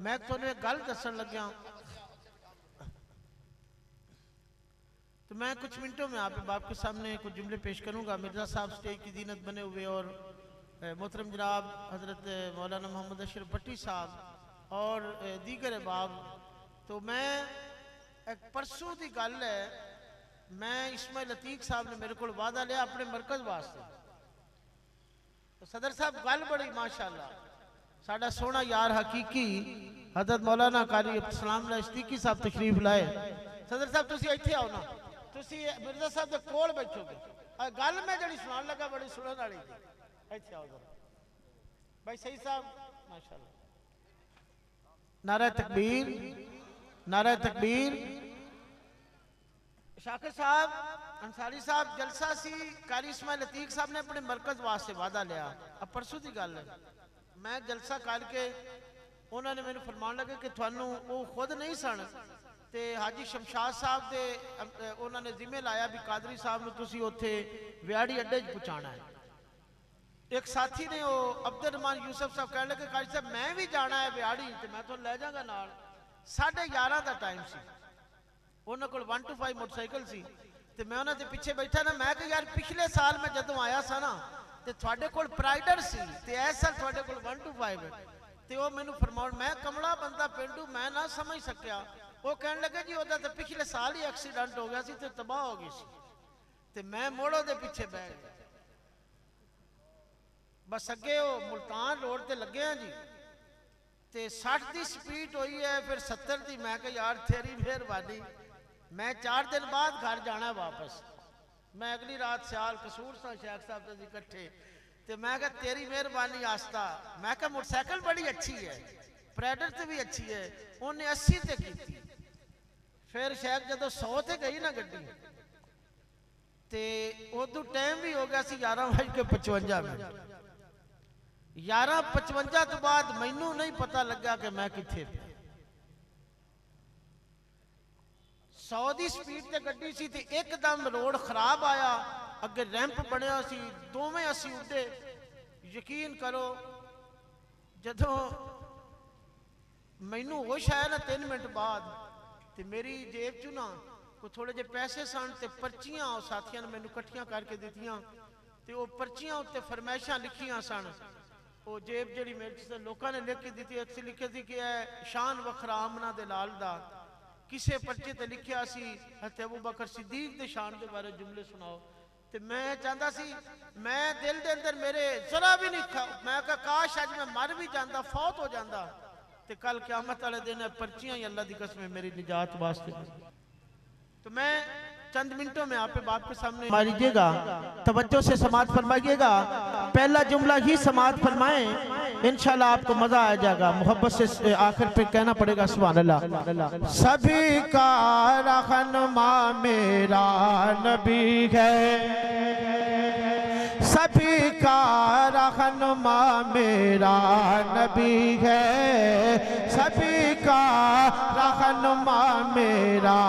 मैं थोड़े एक गल दसन लग्या, तो मैं कुछ मिनटों में आप बाप के सामने कुछ जुमले पेश करूंगा। मिर्ज़ा साहब स्टेज की जीनत बने हुए और मोहतरम जनाब हज़रत मौलाना मोहम्मद अशरफ भट्टी साहब और दीगर बाब। तो मैं एक परसों की गल है, मैं इस्माइल अतीक साहब ने मेरे को वादा लिया अपने मरकज वास्ते। तो सदर साहब गल बड़ी माशाअल्लाह, साडा सोना यार हकीकी हज़रत मौलाना कारी अब्दुल इस्तीकी साहब तशरीफ लाए। सदर साहब तुसी इत्थे आओ ना, तुसी मिर्ज़ा साहब के कोल बैठोगे। गल मैं जड़ी सुनान लगा बड़ी सुनने वाली थी। इत्थे आओ जरा भाई सही साहब माशाअल्लाह। नारा तकबीर, नारा तकबीर। शाकिर साहब अंसारी साहब जलसा सी, कारी इस्माइल अतीक साहब ने अपने मरकज वास्ते वादा लिया। अब परसों की गल है, मैं जलसा करके उन्होंने मैंने फरमान लगे कि थानू वो खुद नहीं सन ते हाजी शमशाद साहब दे उन्होंने जिम्मे लाया भी कादरी साहब ने तुसी उत्थे व्याड़ी अड्डे पहुँचाना है। एक साथी ने वो अब्दुलरहमान यूसुफ साहब कह लगे कारी साहब मैं भी जाना है व्याड़ी, तो मैं तो ले जाऊंगा नाल। 11:30 का टाइम सी, उन्होंने को 125 मोटरसाइकिल सी, तो मैं उन्होंने पिछे बैठा ना। मैं कहा यार पिछले साल मैं जदों आया सा ना तो थोड़े को प्राइडर सी, तो इस साल थोड़े को 125 है। तो वो मैनू फरमाउण, मैं कमला बंदा पेंडू मैं ना समझ सकिया। वो कहने लगे जी वह तो पिछले साल ही एक्सीडेंट हो गया सी तो तबाह हो गई सी, तो मैं मोड़ो दे पिछे बह गया। बस अगे वो मुल्तान रोड ते लगे हैं जी, तो 60 की स्पीड हुई है, फिर 70 की। मैं कहा यार तेरी मेहरबानी, मैं 4 दिन बाद घर जाना है वापस। मैं अगली रात सियाल कसूर सा शेख साहब से इकट्ठे, तो मैं कहा तेरी मेहरबानी आस्ता। मैं कहा मोटरसाइकिल बड़ी अच्छी है, प्राइडर से भी अच्छी है, उन्हें 80 से की। फिर शेख जो 100 से गई ना गड्डी, तो उदू टाइम भी हो गया सी 11:55 मिनट। 11:55 तो बाद मैनू नहीं पता लगा कि मैं किथे। 100 की स्पीड से गड्डी सी, ते एकदम रोड खराब आया, अगे रैंप बनया सी, दोवें असी उड़े। यकीन करो जदों मैनू होश आया ना 3 मिनट बाद, तो मेरी जेब चू ना कोई थोड़े जे पैसे सन, ते पर्चियां साथियों ने मैनू कट्ठियां करके दित्तियां, ते वो पर्चियां उत्ते फरमाइशां लिखियां सन। वो जेब जड़ी मेरे से लोगों ने लिख के दी, उत्थे लिखे थी कि शान वखरा आमना दे लाल दा। किसे पर्चे ते लिखिया सी हज़रत अबू बकर सिद्दीक दे शान के बारे जुमले सुनाओ। तो मैं चाहता सी, मैं दिल दे अंदर मेरे जरा भी नहीं था, मैं कहा काश आज मैं मर भी जाता, फौत हो जाता, तो कल क़यामत वाले दिन पर्चियां ही अल्लाह की कसम मेरी निजात वास्ते। तो मैं चंद मिनटों में आप बाप के सामने मारिएगा, तवज्जो से समाअत फरमाइएगा। पहला जुमला ही समाअत फरमाएं, इंशाल्लाह आपको मजा आ जाएगा। मोहब्बत से आखिर पे कहना पड़ेगा सुभान अल्लाह। सभी का रहनुमा मेरा नबी है, सभी का रहनुमा मेरा नबी है, सभी का रहनुमा मेरा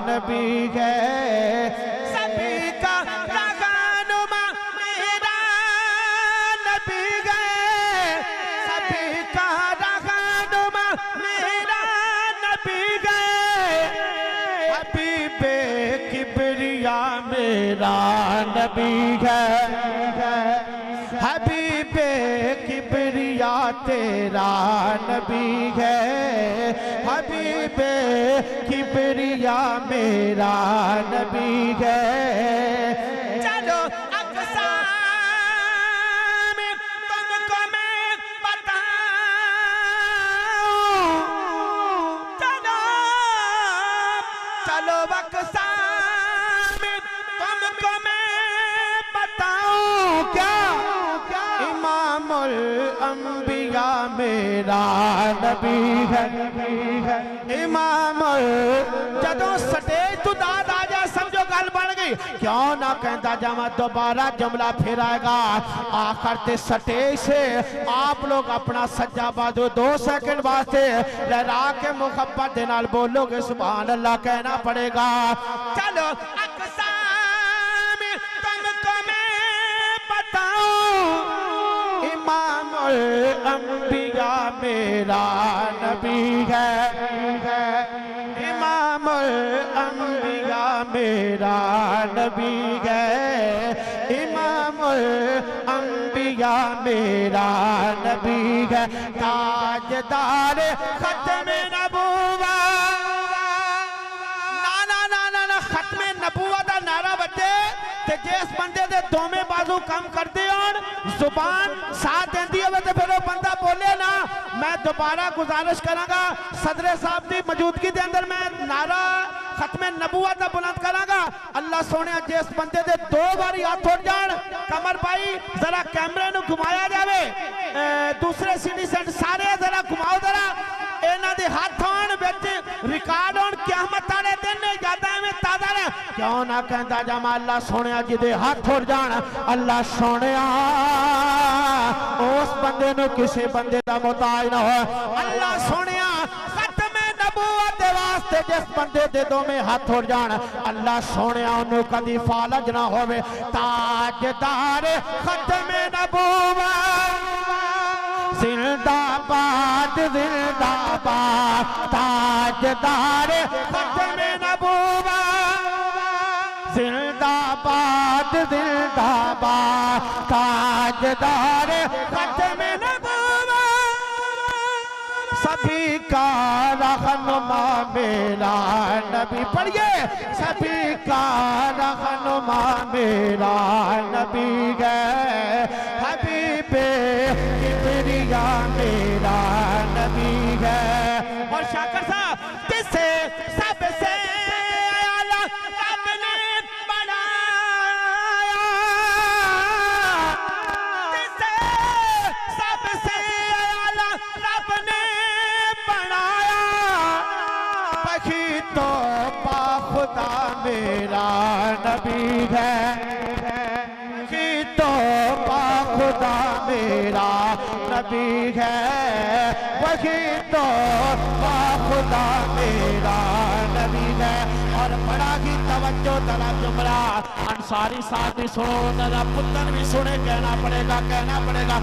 नबी है, सभी का रहनुमा मेरा नबी है, सभी का रहनुमा मेरा नबी है, हबीबे किबरिया मेरा नबी है, हबीबे किबरिया तेरा नबी है, हबीबे किबरिया मेरा नबी है। चलो अक्सा में तुमको मैं बताऊं, चलो चलो अक्सा में तुमको मैं बताऊं क्या, इमामुल अंबिया मेरा नबी है, इमामुल। जदों स्टेज तो दाद आ जाए समझो गल बन गई। क्यों ना कहता जावा दोबारा जुमला फिर आएगा। आखिर ते स्टेज से आप लोग अपना सज्जा बाजू 2 सेकंड वास्ते लहरा के मुहब्बत दे नाल बोलोगे सुभान अल्लाह कहना पड़ेगा। चलो अक्सा में तुमको मैं बताऊं, इमाम अंबिया मेरा नबी है, इमामुल अंबिया मेरा नबी है, इमामुल अंबिया मेरा नबी है, ताजदार खत्मे नबूवा। ना ना ना ना ना खत्मे नबूवा दा नारा बजे ते जिस बंदे दे दोवें बाजू काम करते होन, जुबान साथ देंदी होवे ते फिर वो बंदा बोले ना। मैं दोबारा गुजारिश करांगा सदरे साहब की मौजूदगी के अंदर मैं नारा खत्मे नबूवत दा बुलंद करांगा। अल्लाह सोने जिस बंदे दे दो बारी हाथ उठ जान, कमर भाई जरा कैमरे नु घुमाया जावे, दूसरे सिटी सेंट सारे जरा घुमाओ, जरा इन्हां दे हाथ होण विच रिकॉर्ड होण, क़यामत वाले दिन यादां में ताज़ा रह। क्यों ना कहंदा जामा अल्लाह सोने जिदे हाथ उठ जान, अल्लाह सोने उस बंदे नु किसी बंदे दा मोहताज ना हो। अल्लाह सोने खत्मे नबूवत दे वास्ते जिस बंदे दे दोवें हाथ उठ जान, अल्लाह सोने उन्होंने कदी फालज ना होवे। ताजदार खत्मे नबूवत जिंदाबाद जिंदाबाद, ताजदार खत्मे नबूवत जिंदाबाद जिंदाबाद, ताजदार खत्मे नबूवत। सभी का रहनुमा मेरा नबी, पढ़िए सभी का रहनुमा मेरा नबी है, हबीबे किबरिया मेरा नबी है। और शाकर साहब किसे सबसे आला रब ने बनाया, किसे सबसे आला रब ने बनाया, बखी तो बाखुदा मेरा नबी है, बखी तो बाखुदा मेरा नबी है, वही तो बाखुदा मेरा नबी है। और बड़ा ही तवज्जो तला जुमला अंसारी साहब भी सुनो, तेरा पुत्र भी सुने, कहना पड़ेगा कहना पड़ेगा।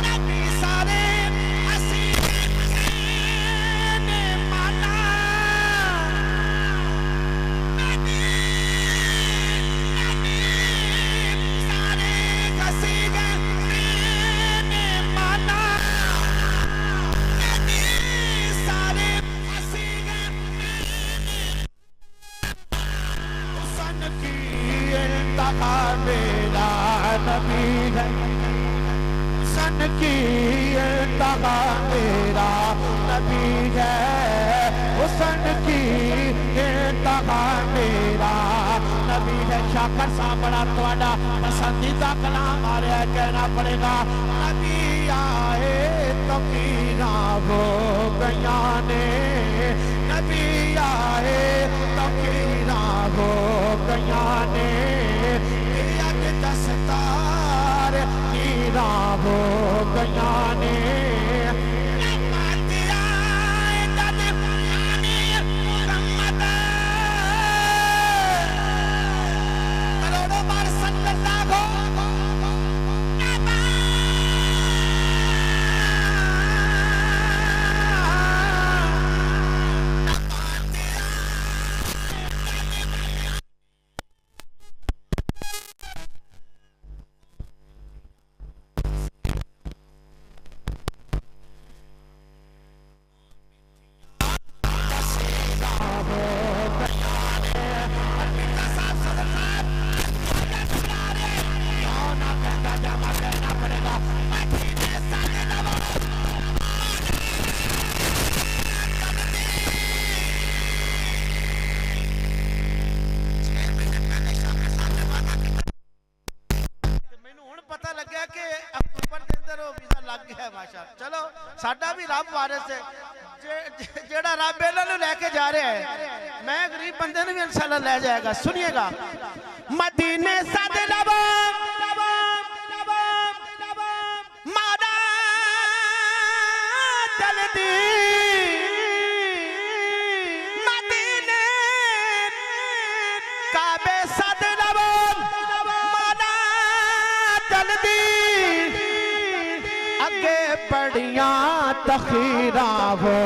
नबी सारे ने माना, नबी सारे हसीने ने माना, नबी सारे हसीने हुस्न की इंतहा मेरा नबी है, हुस्न की इंतहा मेरा नबी है, हुस्न की इंतहा मेरा नबी है। शाकर साहब बड़ा थोड़ा पसंदीदा कलाम आ रहा है, कहना पड़ेगा। नबी आए तो मीरा हो गया ने, नबी आए तो मीरा हो गया ने, अग दस्तार मीरा हो गया ने। चलो साडा भी रब वारिस है, जेड़ा रब इन्हों लैके जा रहा है, मैं गरीब बंदे ने भी इंशाल्लाह ले जाएगा। सुनिएगा। मदीने सद लबो मादा जल्दी, मदीने काबे सद लबो मादा जल्दी, अगे तखीरा हो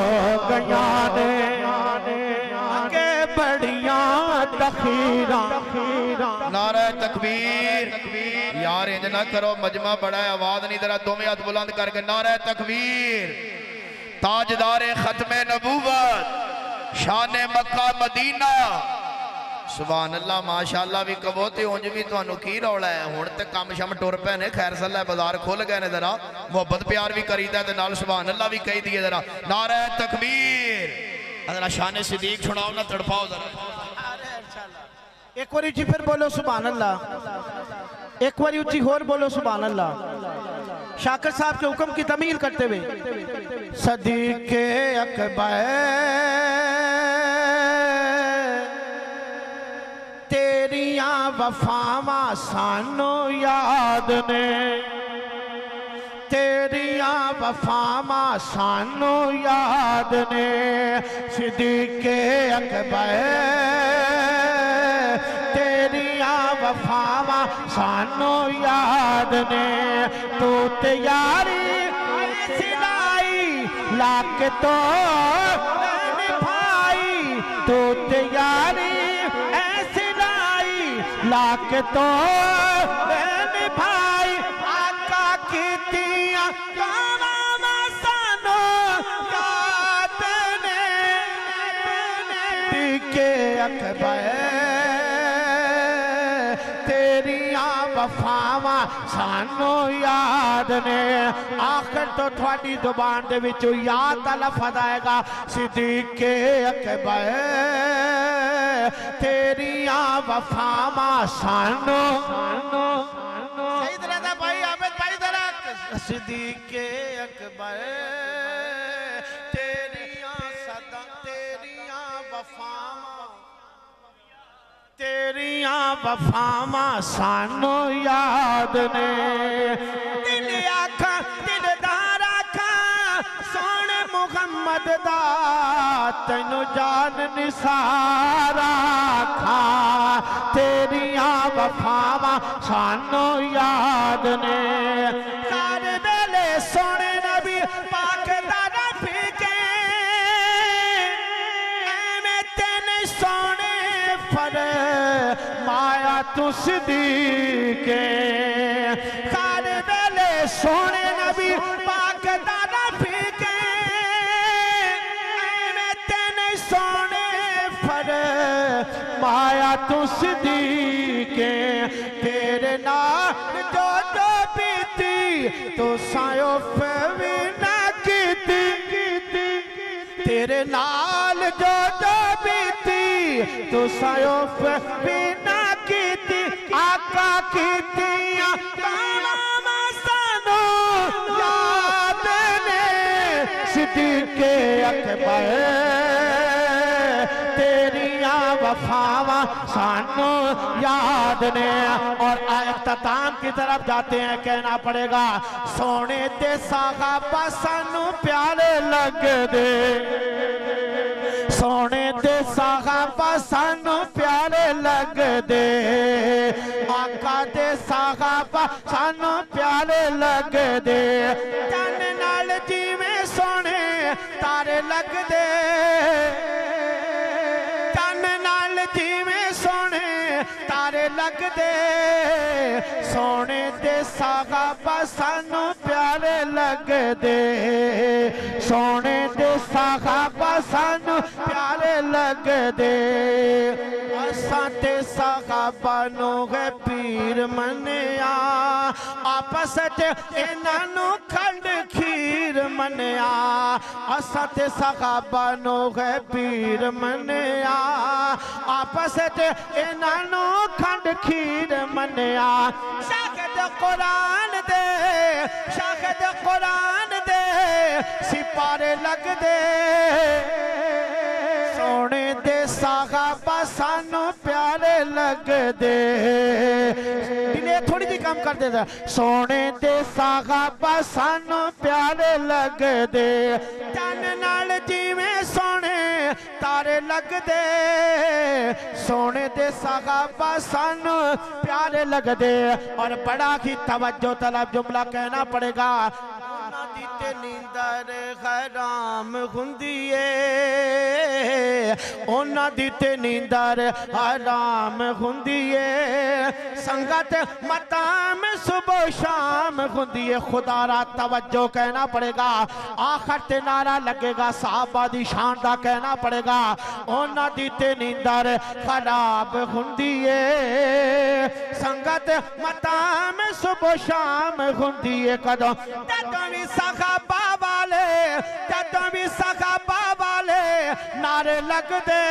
गया ने आगे बढ़िया तखीरा। नारे तकबीर। यार इंज ना करो, मजमा बड़ा है, आवाज नहीं जरा दोवें हाथ बुलंद करके नारे तकबीर। ताजदारे खत्मे नबूवत शान मक्का मदीना सुभान अल्लाह माशाअल्लाह भी कहो ते उंज भी तुहानू की रौला है। हुण ते कम शम टुर पे ने, खैर सल्ला बाजार खुल गए ने, जरा मोहब्बत प्यार भी करीदा ते नाल सुभान अल्लाह भी कही दिए जरा। नारे तकबीर। जरा शान सिद्दीक सुनाओ ना, तड़पाओ जरा। एक बार उची फिर बोलो सुभान अल्लाह, एक बार उची होर बोलो सुभान अल्लाह। शाकिर साहब के हुक्म की तमील करते हुए सदीके अकबर तेरिया वफावा सानू याद ने, तेरिया वफावा सानू याद ने। सिद्दीके अकबर तेरिया वफावा सानू याद ने। तू तैयारी सिलाई लाख तो निभाई, तू तैयारी लाख तो निभाई। आका की तिया सानो याद ने के अकबर तेरिया वफावा सानो याद ने। आखिर तो थोड़ी जुबान दे विचों याद दा लफ्ज़ आएगा सिद्दीके अकबर तेरिया वफावा सानो। सही तरह था भाई आबिद भाई जरा। सिद्दीके अकबर तेरिया सदा तेरिया वफावा, तेरिया वफावा सानो याद ने। दिल आखा दिलदार आखा सोने मुहम्मद दा तैनू जान निसारा खा। तेरिया वफावा सानो याद ने। कार वेले सोने नबी पाक दा रफीके एवें तेने सोने फर माया तू सिद्दीके। कार वेले सोने नबी पाक दा रफीके एवें तेने सोने फर माया तू सिद्दीके। तेरे नाल जो जो बीती तो सायो भी ना कीती, तेरे नाल जो जो बीती तो सायो भी ना कीती। आका कीतियां कामा सानू याद ने। सिद्दीके अकबर तेरिया वफावा सानू याद ने। और इख्तिताम की तरफ जाते हैं, कहना पड़ेगा सोने दे साहबा सानू प्यारे लगदे, सोने दे साहबा सानू प्यारे लगदे। आका दे साहबा सानू प्यारे लगदे। चन नाल जिवें सोने तारे लगदे, चन नाल जिवें सोने तारे लगदे। सोने दे साहबा सानू प्यारे लगदे, सोने दे साहबा सानू प्यारे लगदे। असां ते साहबा नू है पीर मनिया, आपस च इन्हां नू खंड खीर मनिया। असां ते साहबा नू है पीर मनिया, आपस च इन्हां नू खंड खीर मनिया। शाहिद कुरान दे, शाहिद कुरान दे सिपारे लगदे। सोने दे साहबा सानू प्यारे लगदे। दिले थोड़ी जी काम कर देता। सोने दे साहबा सानू प्यारे लगदे। चन नाल जिवें सोने तारे लगदे। सोने दे साहबा सानू प्यारे लगदे। और बड़ा ही तवज्जो तलब जुमला कहना पड़ेगा। नींद दर हराम हुंदी है उन्हां दी ते नींदर हराम हुंदी है संगत मताम सुबह शाम हुंदी है खुदा रा तवज्जो कहना पड़ेगा आखिर ते नारा लगेगा साहबा दी शान दा कहना पड़ेगा उन्हां दी ते नींदर खराब हुंदी है संगत मताम सुबह शाम हुंदी है कदों जदों भी सहाबा वाले जदों भी सहाबा वाले नारे लगदे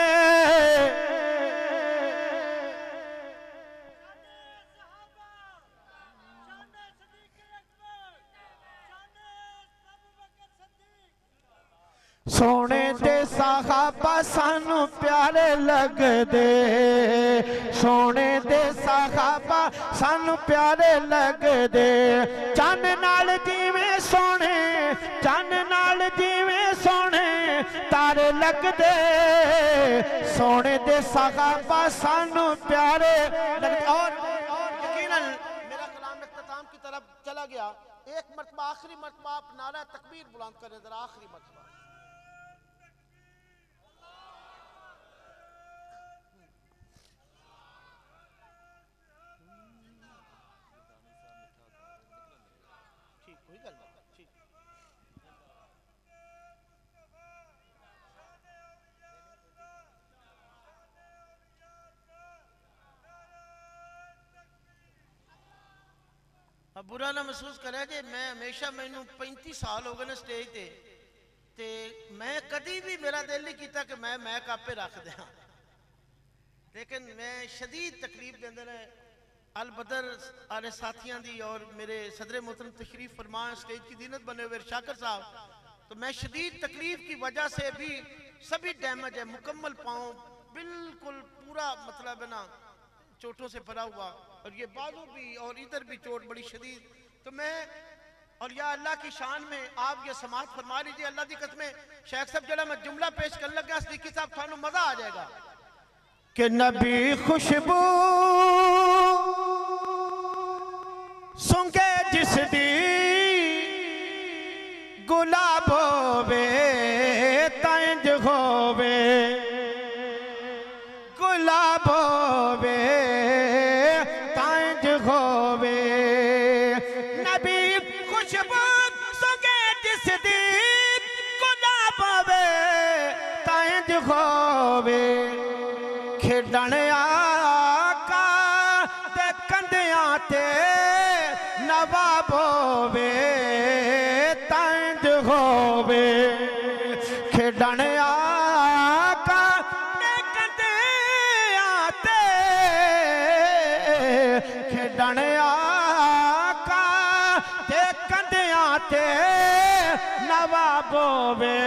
सोने दे सहाबा सानू प्यारे लगदे सोने दे सहाबा सानू प्यारे लगदे चन नाल जिवें सोने चन नाल जिवें सोने तारे लगदे सोने दे सहाबा सानू प्यारे लगदे और यकीनन मेरा कलाम इख्तिताम की तरफ चला गया एक मर्तबा आखिरी मर्तबा आप नारा तकबीर बुलंद करें जरा आखिरी मर्तबा अब बुरा ना महसूस करे जे मैं हमेशा मैनू 35 साल हो गए ना स्टेज ते मैं कभी भी मेरा दिल नहीं किया कि मैं मैक आपे रख दिया लेकिन मैं शदीद तकलीफ के अंदर अल बदर आले साथियों की और मेरे सदर मोहतरम तशरीफ फरमान स्टेज की दीनत बने हुए शाकर साहब तो मैं शदीद तकलीफ की वजह से भी सभी डैमेज है मुकम्मल पाँव बिल्कुल पूरा मतलब है ना चोटों से भरा हुआ और ये बाजू भी और इधर भी चोट बड़ी शदीद तो मैं और या अल्लाह की शान में आप ये समाज फरमा लीजिए अल्लाह की कसम शेख साहब जरा मैं जुमला पेश कर लगा सिद्दीकी साहब थानू मजा आ जाएगा कि नबी खुशबू सुंगे जिस दी गुलाब होवे तंज होवे गुलाब होवे तंज होवे नबी खुशबू सुंगे जिस दी गुलाब होवे तंज होवे खेडण आका ते कंधियां ते नवाब होवे तंज होवे खेडण आका ते कंधियां ते खेडण आका ते कंधियां ते नवाब होवे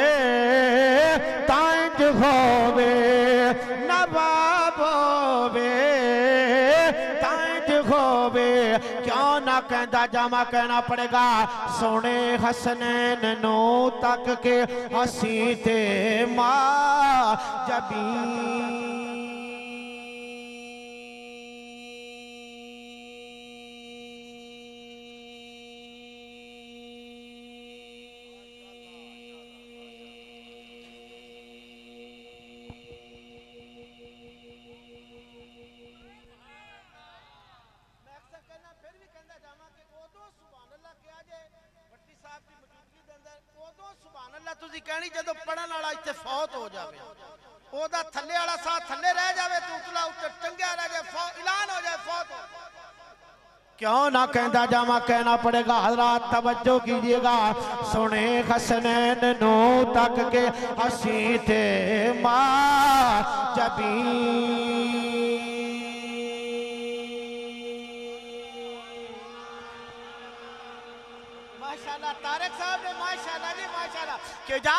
तंज होवे नवाब होवे तंज होवे क्यों ना कहता जामा कहना पड़ेगा सोने हसनैन नो तक के हसी ते मां जबी कहनी जो पढ़न वाला इतने फौत हो जाए ओदा थले वाला साथ थले रह जाए तो उतला उतर टंगिया रह जाए ऐलान हो जाए फौत हो क्यों ना कहता जामा कहना पड़ेगा हजरात तवज्जो कीजिएगा सुने हसनैन नो तक के हसी थे मां जबी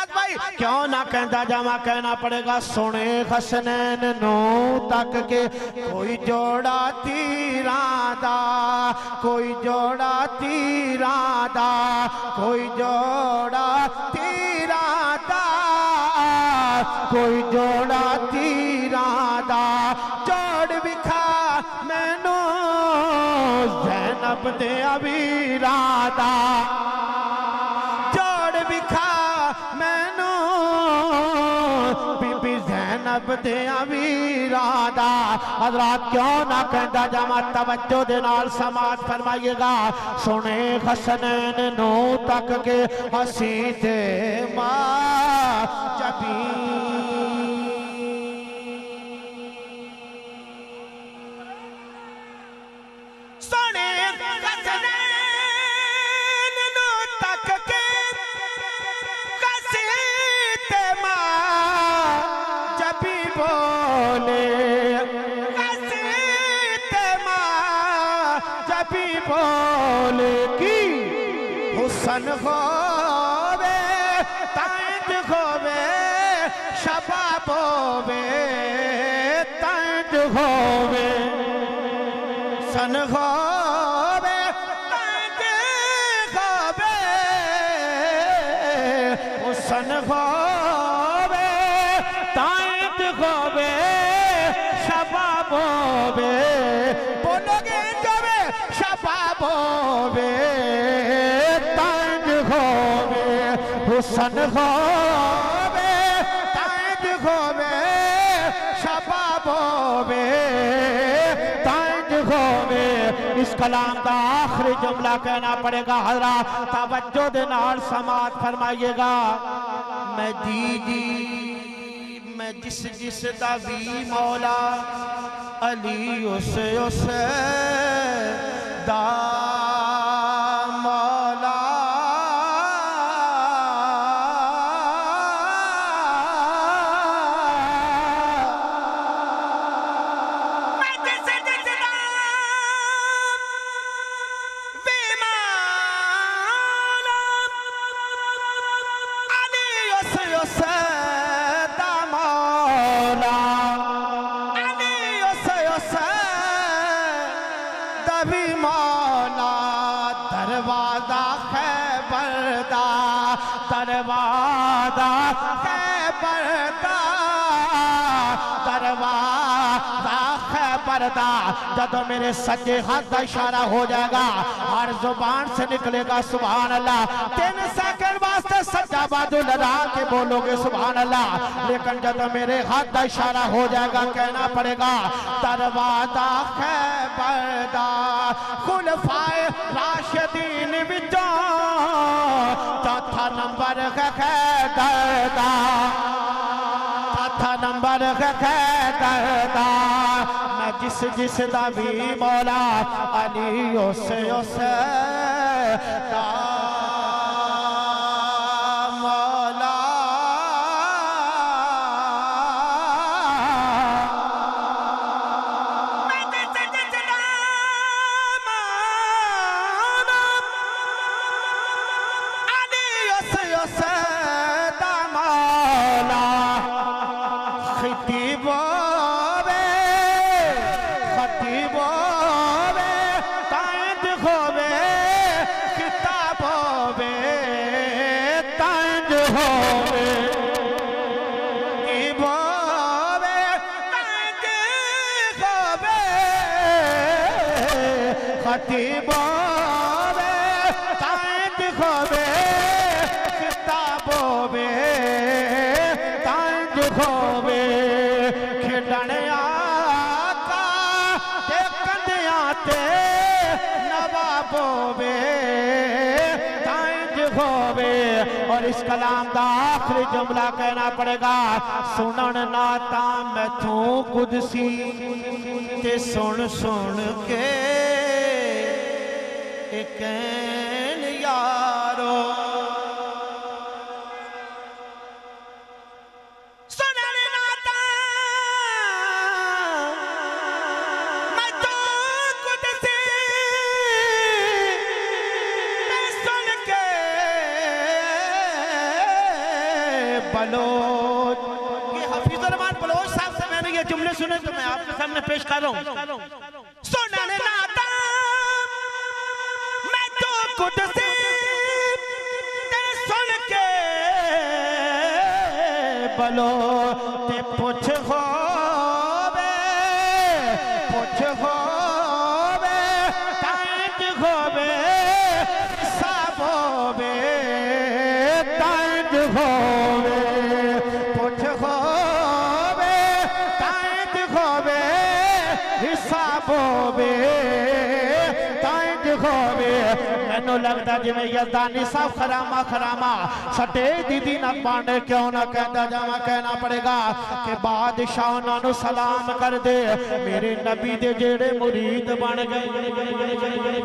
भाई क्यों ना कहता जामा कहना पड़ेगा सुने हसनैन नो तक के कोई जोड़ा तीरादा कोई जोड़ा तीरादा कोई जोड़ा तीरादा कोई जोड़ा तीरादा जोड़ विखा मैनू ज़ैनब दे अवीरादा जोड़ विखा जैनब दिया वीरादा हजरात क्यों ना कहता जमा तवज्जो दे नाल समाज फरमाइएगा सुने हसनैन नू तक के हसी ते मां जबी सुने हसनैन नू तक के हसी ते मां जबी बोले बोले की हुसन होवे तांज होवे शबाब होवे तांज होवे सन होवे तांज होवे हुसन होवे तांज होवे शबाब होवे बोलोगे जबे शबाब होवे तांज होवे हुसन होवे तांज होवे शबाब होवे तांज होवे। इस कलाम का आखिरी जुमला कहना पड़ेगा हजरात तवज्जो दे नाल समात फरमाइएगा मैं दीदी मैं जिस जिस दा भी मौला अली उस दा मौला मैं जिस जिस दा भी मौला अली उस दा मौला दबी मौला दरवाजा खैबरदा दरवाजा खैबरदा दरवाजा खैबरदा जब मेरे सज्जे हाथ का इशारा हो जाएगा हर जुबान से निकलेगा सुभान अल्लाह 3 सेकंड वास्ते सज्जा बाजू लड़ा के बोलोगे सुभान अल्लाह लेकिन जब मेरे हाथ का इशारा हो जाएगा कहना पड़ेगा दरवाजा खैबरदा खुलफाए राशिदीन विचों चौथा नंबर खैबरदा चौथा नंबर खैबरदा मैं जिस जिस दा भी मौला अली उस दा मौला खतीबोवे तांज होवे किताबोवे तांज होवे खेडण आका ते कंधियां ते नवाबोवे तांज होवे। और इस कलाम का आखिरी जुमला कहना पड़ेगा सुनन नाता मैथों कुदसी ते सुन सुन के कहन यारो सुनन नाता मैं तो कुदसी सुन के बलोच ये हफीजुर रहमान बलोच साहब से मैंने ये जुमले सुने तो मैं आपके सामने पेश कर रहा हूँ। सुनन नाता कुदसी ते सुन के बलो ते पुछ होवे तांज होवे सब होवे तांज होवे पुछ होवे पोवे ताइज होवे मैनू लगदा जिवें यज़दानी साहब खरामा खरामा सटे दीदी ना पाने क्यों ना कहता जावा कहना पड़ेगा कि बादशाह उन्होंने सलाम कर दे मेरे नबी दे जेड़े मुरीद बन गए